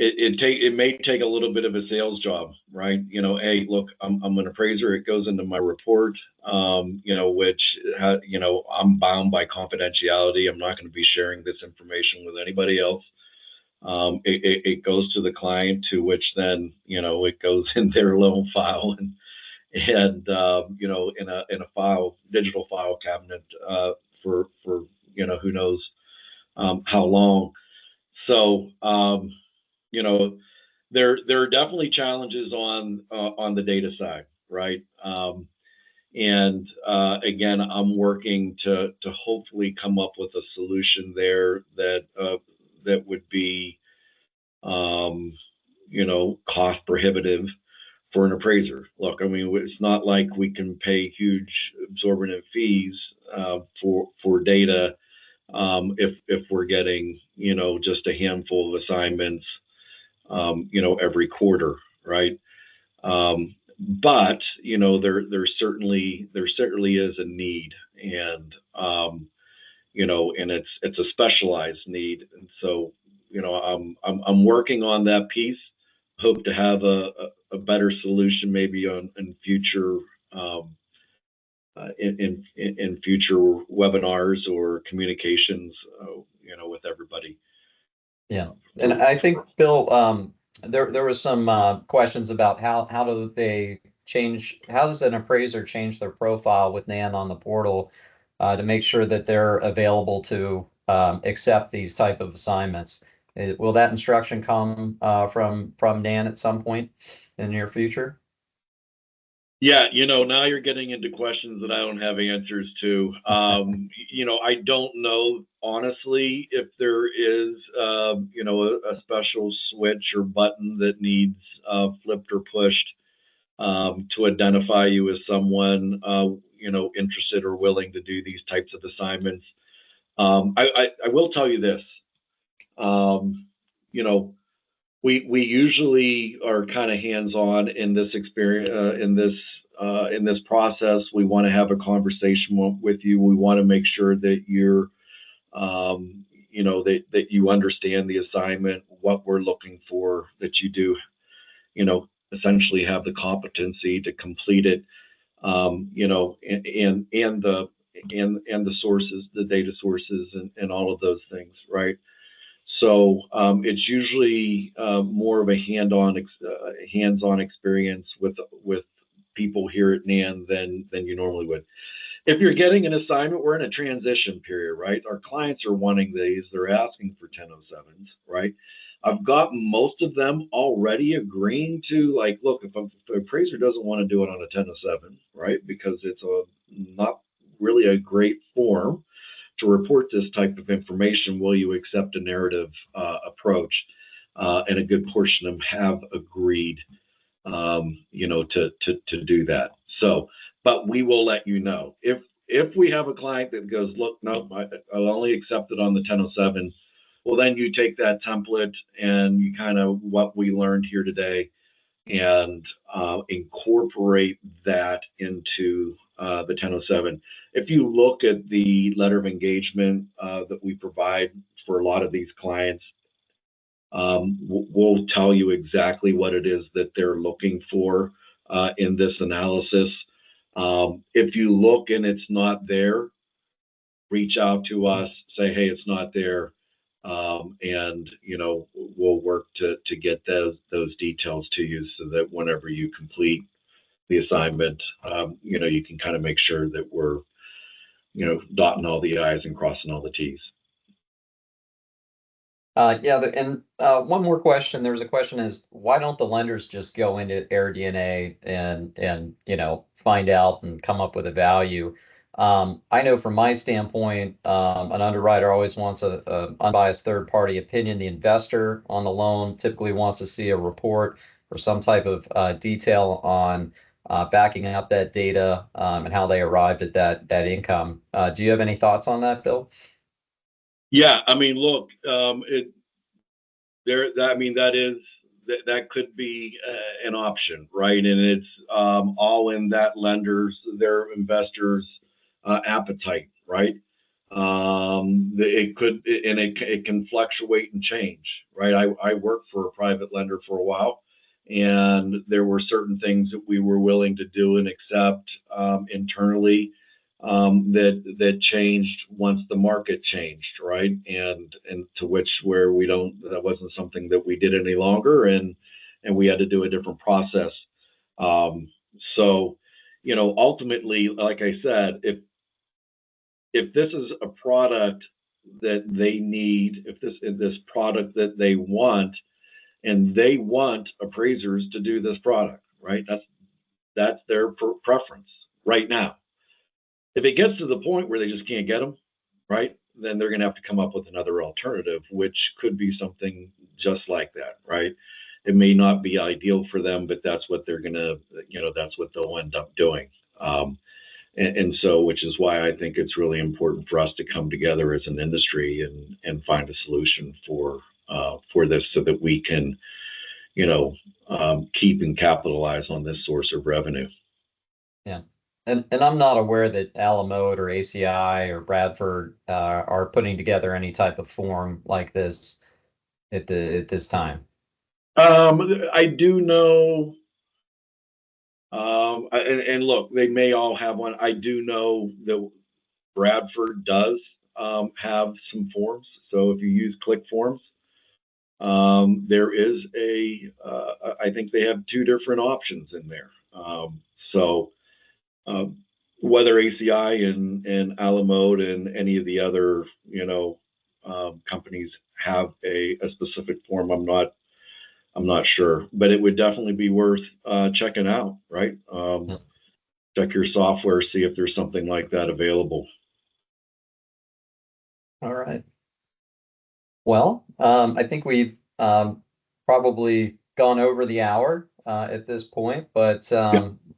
It may take a little bit of a sales job, right? Hey, look, I'm an appraiser. It goes into my report, which I'm bound by confidentiality. I'm not going to be sharing this information with anybody else. It goes to the client, to which then it goes in their little file and in a digital file cabinet for who knows how long. So there are definitely challenges on the data side, right? And again, I'm working to hopefully come up with a solution there that would be cost prohibitive for an appraiser. Look, I mean, it's not like we can pay huge exorbitant fees for data if we're getting just a handful of assignments every quarter, right? But there certainly is a need, and and it's a specialized need, and so I'm working on that piece. Hope to have a better solution maybe in future in future webinars or communications, with everybody. Yeah, and I think Bill, there was some questions about how do they change, how does an appraiser change their profile with NAN on the portal to make sure that they're available to accept these type of assignments? Will that instruction come from NAN at some point in the near future? Yeah, now you're getting into questions that I don't have answers to. I don't know, honestly, if there is, a special switch or button that needs flipped or pushed to identify you as someone, interested or willing to do these types of assignments. I will tell you this. Um, you know, we usually are kind of hands-on in this experience, in this process. We want to have a conversation with you. We want to make sure that you're that you understand the assignment, what we're looking for, that you do essentially have the competency to complete it, and the sources, the data sources, and all of those things, right? So it's usually more of a hands-on experience with people here at NAN than you normally would. If you're getting an assignment, we're in a transition period, right? Our clients are wanting these; they're asking for 1007s, right? I've got most of them already agreeing to, like, look, if an appraiser doesn't want to do it on a 1007, right, because it's not really a great form to report this type of information, will you accept a narrative approach? And a good portion of them have agreed, to do that. So, but we will let you know if we have a client that goes, look, no, I'll only accept it on the 1007. Well, then you take that template and you kind of what we learned here today and incorporate that into the 1007. If you look at the letter of engagement that we provide for a lot of these clients, we'll tell you exactly what it is that they're looking for in this analysis. If you look and it's not there, reach out to us, say, hey, it's not there. And we'll work to get those details to you so that whenever you complete the assignment, you can kind of make sure that we're dotting all the I's and crossing all the T's. Yeah, and one more question. There was a question: is why don't the lenders just go into AirDNA and find out and come up with a value? I know from my standpoint, an underwriter always wants a unbiased third-party opinion. The investor on the loan typically wants to see a report or some type of detail on backing up that data and how they arrived at that income. Do you have any thoughts on that, Bill? Yeah, I mean, look, that could be an option, right? And it's all in that their investors' appetite, right? It can fluctuate and change, right? I worked for a private lender for a while, and there were certain things that we were willing to do and accept internally that changed once the market changed, right? And to which where that wasn't something that we did any longer, and we had to do a different process. So, ultimately, like I said, if this is a product that they need, if this product that they want, and they want appraisers to do this product, right? That's their preference right now. If it gets to the point where they just can't get them, right, then they're going to have to come up with another alternative, which could be something just like that, right? It may not be ideal for them, but that's what they're going to, that's what they'll end up doing. And so, which is why I think it's really important for us to come together as an industry and find a solution for this so that we can, keep and capitalize on this source of revenue. Yeah. And I'm not aware that Alamode or ACI or Bradford are putting together any type of form like this at this time. I do know, and look, they may all have one. I do know that Bradford does have some forms. So if you use Click Forms, there is I think they have two different options in there. So whether ACI and Alamode and any of the other, companies have a specific form, I'm not sure, but it would definitely be worth checking out, right? Check your software, see if there's something like that available. All right. Well, I think we've probably gone over the hour at this point, but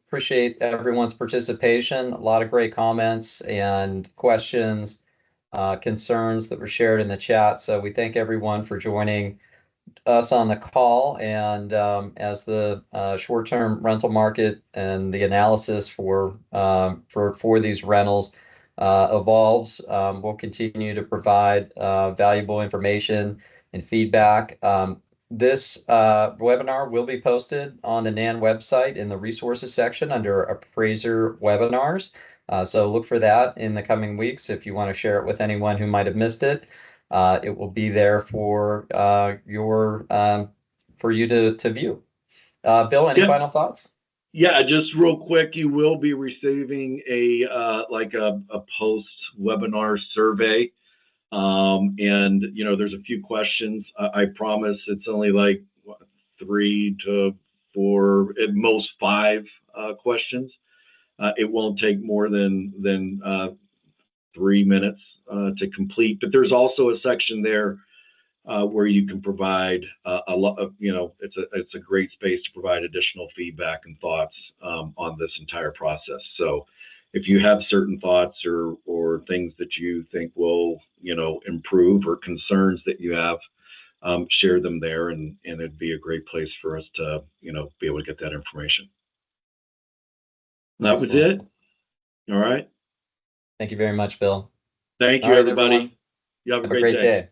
appreciate everyone's participation. A lot of great comments and questions, concerns that were shared in the chat. So we thank everyone for joining us on the call. And as the short-term rental market and the analysis for these rentals evolves, we'll continue to provide valuable information and feedback. This webinar will be posted on the NAN website in the resources section under Appraiser Webinars. So look for that in the coming weeks if you want to share it with anyone who might have missed it. It will be there for you to view. Bill, any final thoughts? Yeah, just real quick, you will be receiving a post webinar survey. And there's a few questions. I promise it's only like 3 to 4, at most 5 questions. It won't take more than 3 minutes to complete. But there's also a section there where you can provide a lot of, it's a great space to provide additional feedback and thoughts on this entire process. So if you have certain thoughts or things that you think will, improve, or concerns that you have, share them there, and it'd be a great place for us to, be able to get that information. That was it. All right. Thank you very much, Bill. Thank you, everybody. Everyone. You have a great day.